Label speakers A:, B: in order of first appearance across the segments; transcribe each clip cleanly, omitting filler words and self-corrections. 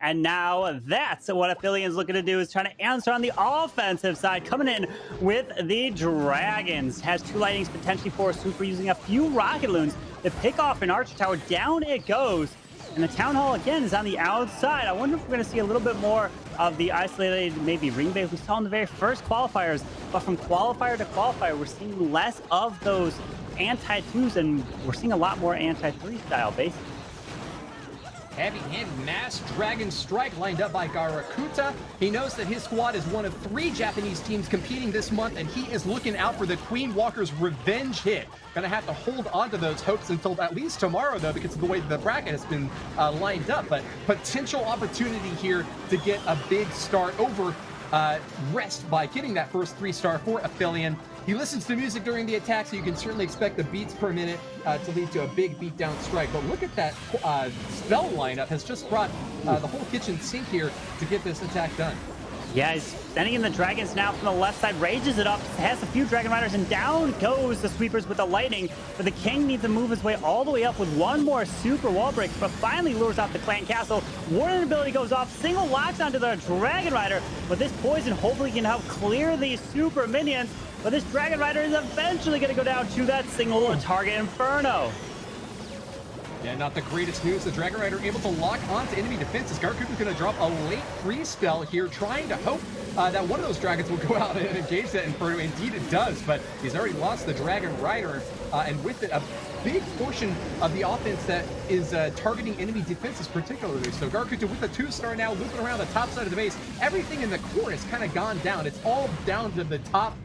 A: And now that's what Aphelion is looking to do, is trying to answer on the offensive side, coming in with the Dragons. Has 2 lightnings, potentially 4 super, using a few rocket loons to pick off an archer tower. Down it goes. And the Town Hall, again, is on the outside. I wonder if we're going to see a little bit more of the isolated, maybe ring bait we saw in the very first qualifiers. But from qualifier to qualifier, we're seeing less of those anti-2s, and we're seeing a lot more anti-3 style bases.
B: Heavy-handed mass dragon strike lined up by Garakuta. He knows that his squad is one of 3 Japanese teams competing this month, and he is looking out for the Queen Walker's revenge hit. Gonna have to hold on to those hopes until at least tomorrow, though, because of the way the bracket has been lined up. But potential opportunity here to get a big start over rest by getting that first 3-star for Aphelion. He listens to music during the attack, so you can certainly expect the beats per minute to lead to a big beatdown strike. But look at that spell lineup has just brought the whole kitchen sink here to get this attack done.
A: Yeah, he's sending in the Dragons now from the left side, rages it up, has a few Dragon Riders, and down goes the Sweepers with the Lightning. But the King needs to move his way all the way up with one more super wall break, but finally lures out the Clan Castle. Warden ability goes off, single locks onto the Dragon Rider, but this poison hopefully can help clear these super minions. But this Dragon Rider is eventually going to go down to that single target Inferno.
B: Yeah, not the greatest news. The Dragon Rider able to lock onto enemy defenses. Garakuta is going to drop a late free spell here, trying to hope that one of those dragons will go out and engage that Inferno. Indeed it does, but he's already lost the Dragon Rider, and with it, a big portion of the offense that is targeting enemy defenses particularly. So Garakuta with a 2-star now, looping around the top side of the base. Everything in the core has kind of gone down. It's all down to the top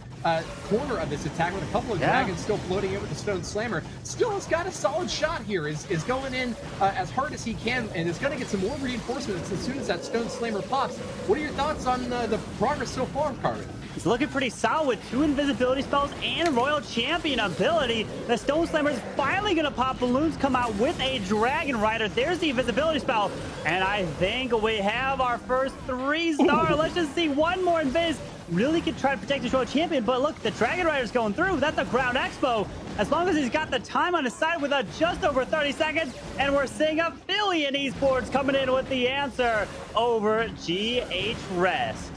B: corner of this attack, with a couple of dragons still floating in with the Stone Slammer. Still has got a solid shot here, is going in as hard as he can, and is going to get some more reinforcements as soon as that Stone Slammer pops. What are your thoughts on the progress so far, Carmen?
A: It's looking pretty solid with 2 invisibility spells and Royal Champion ability. The Stone Slammer is finally going to pop. Balloons come out with a Dragon Rider. There's the invisibility spell, and I think we have our first 3-star. Let's just see one more invis. Really could try to protect his Royal Champion, but look, the Dragon Rider's going through. That's a Ground Expo. As long as he's got the time on his side with just over 30 seconds, and we're seeing Aphelion eSports coming in with the answer over GH Rest.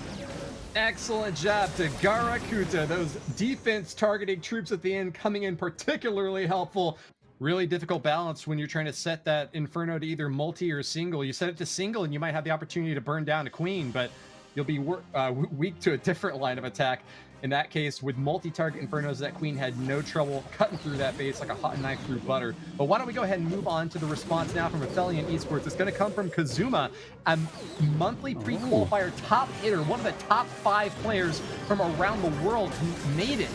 B: Excellent job to Garakuta. Those defense targeting troops at the end coming in particularly helpful. Really difficult balance when you're trying to set that Inferno to either multi or single. You set it to single and you might have the opportunity to burn down a Queen, but you'll be weak to a different line of attack. In that case, with multi-target Infernos, that Queen had no trouble cutting through that base like a hot knife through butter. But why don't we go ahead and move on to the response now from Aphelion eSports. It's going to come from Kazuma, a monthly pre-qualifier top hitter, one of the top 5 players from around the world who made it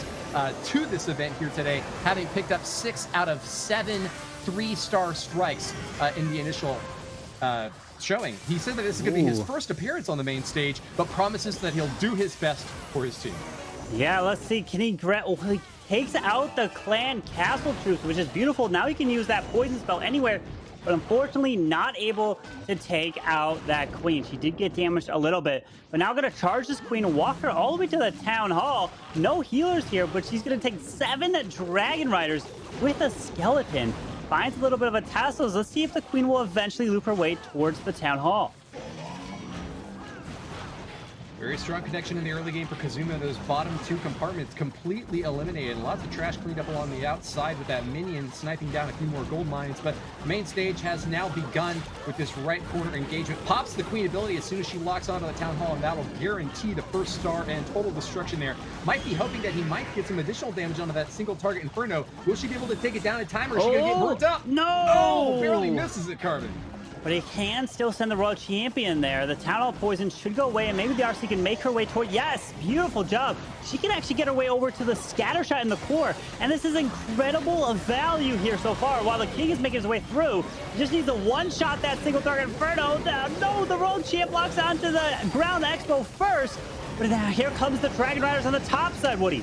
B: to this event here today, having picked up 6 out of 7 3-star strikes in the initial showing. He said that this is going to be his first appearance on the main stage, but promises that he'll do his best for his team.
A: Yeah, let's see. Can he he takes out the Clan Castle troops, which is beautiful. Now he can use that poison spell anywhere, but unfortunately not able to take out that Queen. She did get damaged a little bit, but now going to charge this Queen and walk her all the way to the Town Hall. No healers here, but she's going to take 7 Dragon Riders with a skeleton. Finds a little bit of a tassels. Let's see if the Queen will eventually loop her way towards the Town Hall.
B: Very strong connection in the early game for Kazuma. Those bottom 2 compartments completely eliminated. Lots of trash cleaned up along the outside with that minion sniping down a few more gold mines. But the main stage has now begun with this right corner engagement. Pops the Queen ability as soon as she locks onto the Town Hall, and that'll guarantee the first star and total destruction there. Might be hoping that he might get some additional damage onto that single target Inferno. Will she be able to take it down in time, or is she going to get burnt up?
A: No!
B: Oh, barely misses it, Carmen.
A: But he can still send the Royal Champion there. The Town Hall poison should go away, and maybe the RC can make her way toward... Yes, beautiful job. She can actually get her way over to the scatter shot in the core. And this is incredible value here so far. While the King is making his way through, he just needs to one-shot that single target Inferno. No, the Royal Champ locks onto the Ground Expo first. But now here comes the Dragon Riders on the top side, Woody.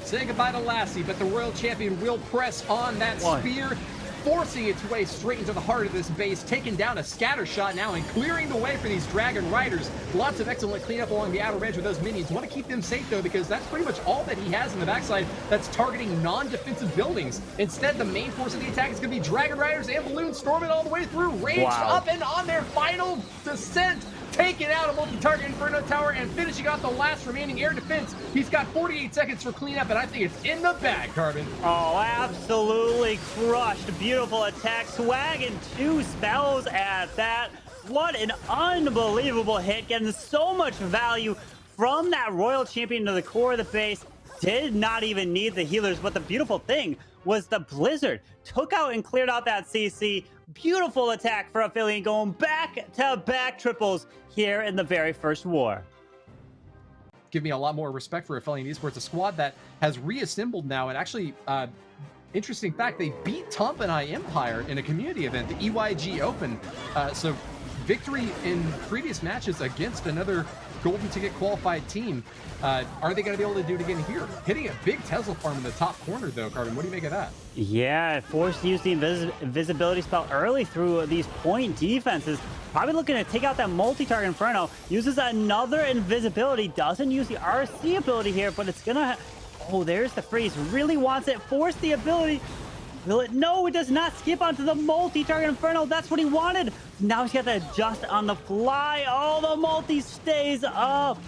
B: Say goodbye to Lassie, but the Royal Champion will press on that spear. forcing its way straight into the heart of this base, taking down a scatter shot now and clearing the way for these Dragon Riders. Lots of excellent cleanup along the outer edge with those minions. Want to keep them safe though, because that's pretty much all that he has in the backside that's targeting non-defensive buildings. Instead, the main force of the attack is going to be Dragon Riders and Balloons storming all the way through, ranged up and on their final descent, taking out a multi-target Inferno Tower and finishing off the last remaining air defense. He's got 48 seconds for cleanup, and I think it's in the bag, Carbon.
A: Oh, absolutely crushed. Beautiful attack. Swagging 2 spells at that. What an unbelievable hit. Getting so much value from that Royal Champion to the core of the base. Did not even need the healers, but the beautiful thing was the Blizzard took out and cleared out that CC. Beautiful attack for Aphelion, going back-to-back triples here in the very first war.
B: Give me a lot more respect for Aphelion eSports, a squad that has reassembled now, and actually, interesting fact, they beat Tompanai Empire in a community event, the EYG Open. So victory in previous matches against another golden ticket qualified team. Are they going to be able to do it again here? Hitting a big Tesla farm in the top corner, though, Carbon. What do you make of that?
A: Yeah, forced to use the invisibility spell early through these point defenses. Probably looking to take out that multi-target Inferno. Uses another invisibility. Doesn't use the RC ability here, but it's going to... Oh, there's the freeze. Really wants it. Force the ability. Will it? No, it does not skip onto the multi-target Inferno. That's what he wanted. Now he's got to adjust on the fly. Oh, the multi stays up.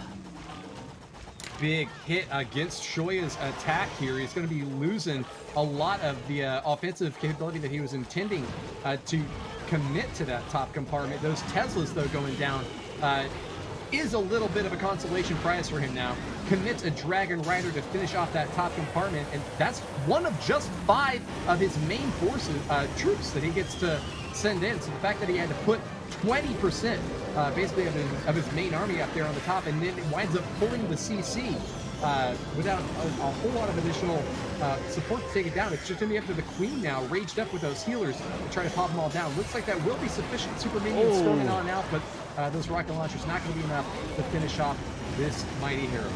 B: Big hit against Shoya's attack here. He's going to be losing a lot of the offensive capability that he was intending to commit to that top compartment. Those Teslas, though, going down is a little bit of a consolation prize for him now. Commits a Dragon Rider to finish off that top compartment, and that's one of just 5 of his main forces, troops that he gets to send in. So the fact that he had to put 20% basically of his main army up there on the top, and then it winds up pulling the CC without a whole lot of additional support to take it down. It's just going to be up to the Queen now, raged up with those healers to try to pop them all down. Looks like that will be sufficient. Super minions storming on out, but those rocket launchers not going to be enough to finish off this mighty hero.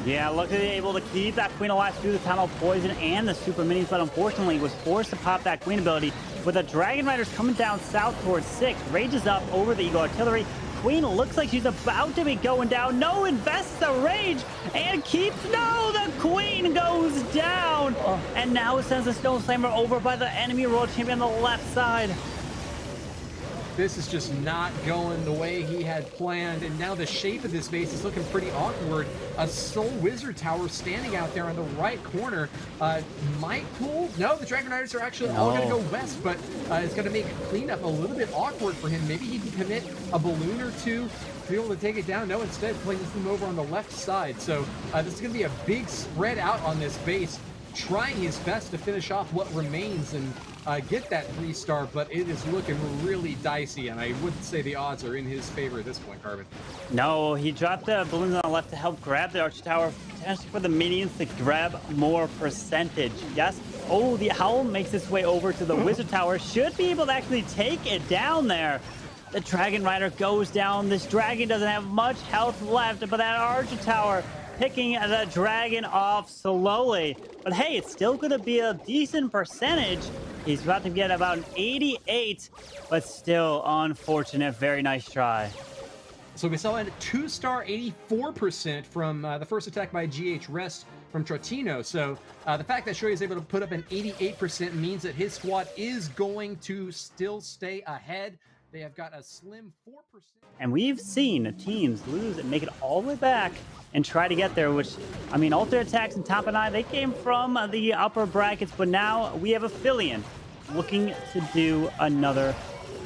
A: Yeah, luckily able to keep that Queen alive through the tunnel poison and the super minions, but unfortunately was forced to pop that Queen ability with the Dragon Riders coming down south towards 6. Rages up over the Eagle Artillery. Queen looks like she's about to be going down. No, invests the rage and keeps... No, the Queen goes down. And now it sends the Stone Slammer over by the enemy Royal Champion on the left side.
B: This is just not going the way he had planned, and now the shape of this base is looking pretty awkward. A Soul Wizard Tower standing out there on the right corner. Might pull? No, the Dragon Riders are actually all going to go west, but it's going to make cleanup a little bit awkward for him. Maybe he can commit a balloon or two to be able to take it down. No, instead places them over on the left side. So this is going to be a big spread out on this base, trying his best to finish off what remains and get that 3-star, but it is looking really dicey, and I wouldn't say the odds are in his favor at this point, Carbon.
A: No, he dropped the balloons on the left to help grab the Archer Tower, potentially for the minions to grab more percentage. Yes. Oh, the Howl makes its way over to the Wizard Tower. Should be able to actually take it down there. The Dragon Rider goes down. This dragon doesn't have much health left, but that Archer Tower picking the dragon off slowly. But hey, it's still going to be a decent percentage. He's about to get about an 88, but still unfortunate. Very nice try.
B: So we saw a 2-star 84% from the first attack by GH Rest from Trotino. So the fact that Shoya is able to put up an 88% means that his squad is going to still stay ahead. They have got a slim 4%.
A: And we've seen teams lose and make it all the way back and try to get there, which, I mean, Alter Attacks and Tompanai, they came from the upper brackets, but now we have Aphelion looking to do another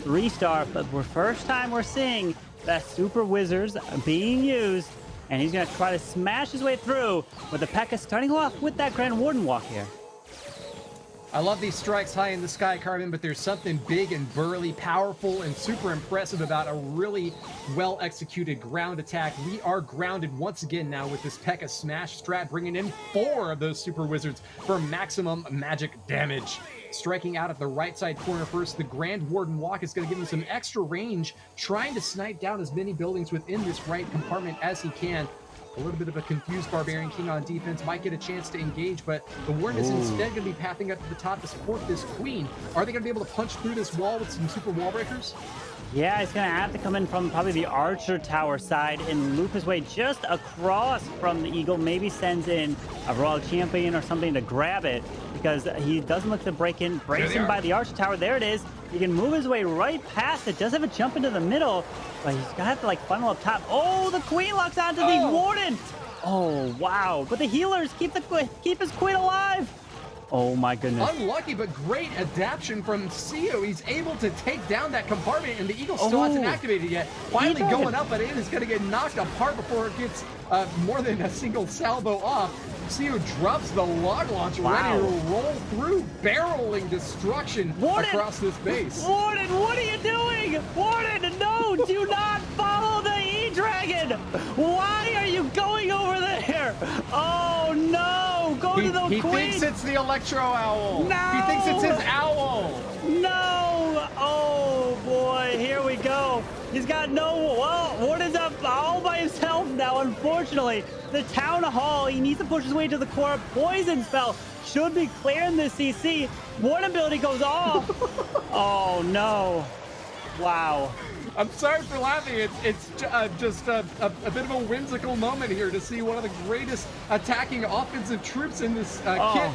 A: 3-star. But for first time we're seeing that Super Wizards being used, and he's going to try to smash his way through with the P.E.K.K.A starting off with that Grand Warden walk here.
B: I love these strikes high in the sky, Carbon, but there's something big and burly, powerful, and super impressive about a really well-executed ground attack. We are grounded once again now with this P.E.K.K.A smash strat, bringing in 4 of those Super Wizards for maximum magic damage. Striking out at the right side corner first, the Grand Warden walk is going to give him some extra range, trying to snipe down as many buildings within this right compartment as he can. A little bit of a confused Barbarian King on defense, might get a chance to engage, but the Warden is instead going to be pathing up to the top to support this Queen. Are they going to be able to punch through this wall with some super wall breakers?
A: Yeah, he's going to have to come in from probably the Archer Tower side and loop his way just across from the Eagle. Maybe sends in a Royal Champion or something to grab it because he doesn't look to break in. Breaks in by the Archer Tower. There it is. He can move his way right past it. Does have a jump into the middle, but he's going to have to like funnel up top. Oh, the Queen locks onto the Warden. Oh, wow. But the healers keep his Queen alive. Oh my goodness.
B: Unlucky, but great adaptation from Sio. He's able to take down that compartment, and the Eagle still hasn't activated yet. Finally going up, but it is going to get knocked apart before it gets more than a single salvo off. Sio drops the log launcher, ready to roll through, barreling destruction across this base.
A: Warden, what are you doing? Warden, no, do not follow the E-Dragon. Why are you going over there? Oh no, go to the Queen.
B: He thinks it's the Electro Owl.
A: No.
B: He thinks it's his owl.
A: No. Oh boy, here we go. He's got Warden's up all by himself now, unfortunately. The Town Hall, he needs to push his way to the core. Poison spell should be clearing this CC. Warden ability goes off. Oh no. Wow.
B: I'm sorry for laughing. It's just a bit of a whimsical moment here to see one of the greatest attacking offensive troops in this kit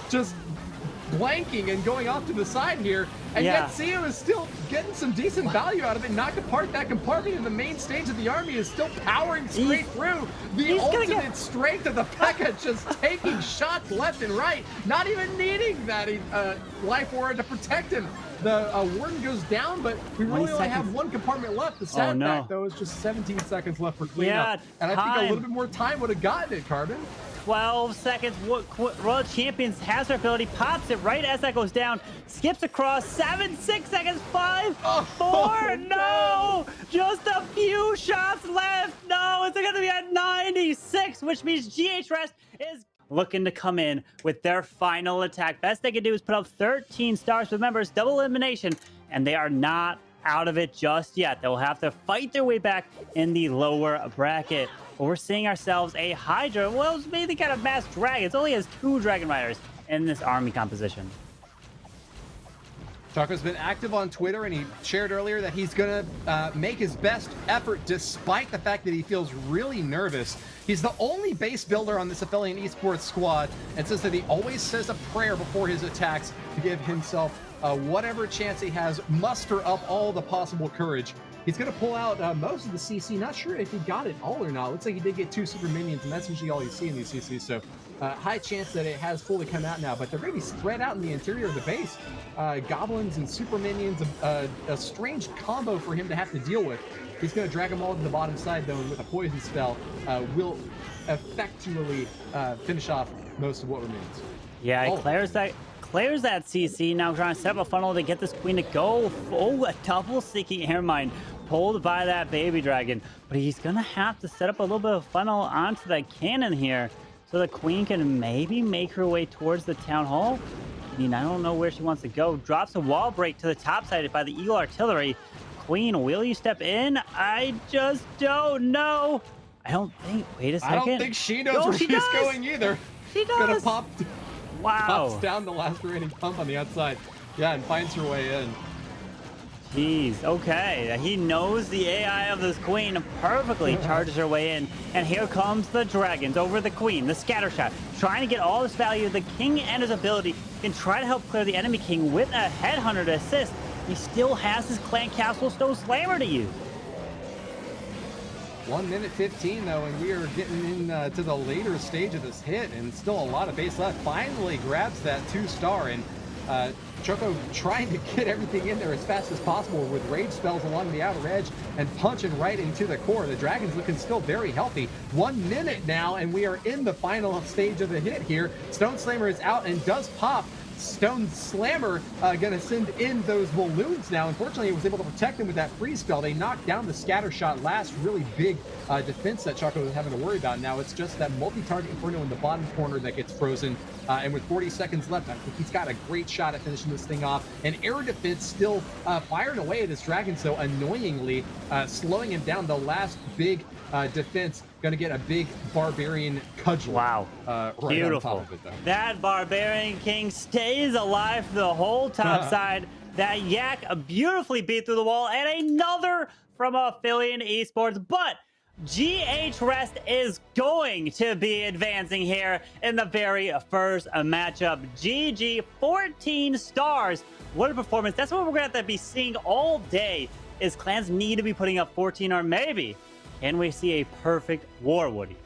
B: just blanking and going off to the side here. And yet Sio is still getting some decent value out of it. Knocked apart that compartment in the main stage of the army is still powering straight through. The ultimate strength of the P.E.K.K.A. just taking shots left and right, not even needing that life aura to protect him. The Warden goes down, but we really only have one compartment left. The sad fact, though, is just 17 seconds left for cleanup. And I think a little bit more time would have gotten it, Carbon.
A: 12 seconds. Royal Champions has her ability, pops it right as that goes down, skips across. 7, 6 seconds. 5, 4. No, just a few shots left. No, it's going to be at 96, which means GH Rest is looking to come in with their final attack. Best they can do is put up 13 stars. Remember, it's double elimination, and they are not out of it just yet. They'll have to fight their way back in the lower bracket. But we're seeing ourselves a Hydra. Well, it's mainly kind of mass dragons. It only has 2 Dragon Riders in this army composition.
B: Choco's been active on Twitter, and he shared earlier that he's going to make his best effort despite the fact that he feels really nervous. He's the only base builder on this Aphelion eSports squad, and says that he always says a prayer before his attacks to give himself whatever chance he has, muster up all the possible courage. He's going to pull out most of the CC. Not sure if he got it all or not. Looks like he did get 2 super minions, and that's usually all you see in these CCs. So high chance that it has fully come out now. But they're going to be spread out in the interior of the base. Goblins and super minions, a strange combo for him to have to deal with. He's going to drag them all to the bottom side, though, and with a poison spell, will effectually finish off most of what remains.
A: Yeah, he clears that CC. Now trying to set up a funnel to get this Queen to go. Oh, a double seeking air mine pulled by that baby dragon. But he's going to have to set up a little bit of funnel onto that cannon here so the Queen can maybe make her way towards the Town Hall. I mean, I don't know where she wants to go. Drops a wall break to the top side by the Eagle Artillery. Queen, will you step in? I just don't know. I don't think. Wait a second.
B: I don't think she knows where she's going either.
A: She does.
B: Gonna pop.
A: Wow.
B: Pops down the last remaining pump on the outside. Yeah, and finds her way in.
A: Jeez, okay. He knows the AI of this Queen and perfectly charges her way in. And here comes the dragons over the Queen, the scatter shot. Trying to get all this value. The King and his ability can try to help clear the enemy King with a Headhunter to assist. He still has his Clan Castle Stone Slammer to use.
B: 1 minute 15 though, and we are getting in to the later stage of this hit, and still a lot of base left. Finally grabs that 2-star, and Choco trying to get everything in there as fast as possible with rage spells along the outer edge and punching right into the core. The Dragon's looking still very healthy. 1 minute now, and we are in the final stage of the hit here. Stone Slammer is out and does pop. Stone Slammer gonna send in those balloons now. Unfortunately, he was able to protect them with that freeze spell. They knocked down the scatter shot, last really big defense that Choco was having to worry about. Now it's just that multi-target Inferno in the bottom corner that gets frozen. And with 40 seconds left, I think he's got a great shot at finishing this thing off. And air defense still firing away at his Dragon, so annoyingly slowing him down. The last big defense. Going to get a big Barbarian cudgel.
A: Wow.
B: Right
A: Beautiful.
B: on top of it, though.
A: That Barbarian King stays alive the whole top side. That Yak beautifully beat through the wall. And another from Aphelion eSports. But GH Rest is going to be advancing here in the very first matchup. GG 14 stars. What a performance. That's what we're going to have to be seeing all day, is clans need to be putting up 14, or maybe can we see a perfect war, Woody?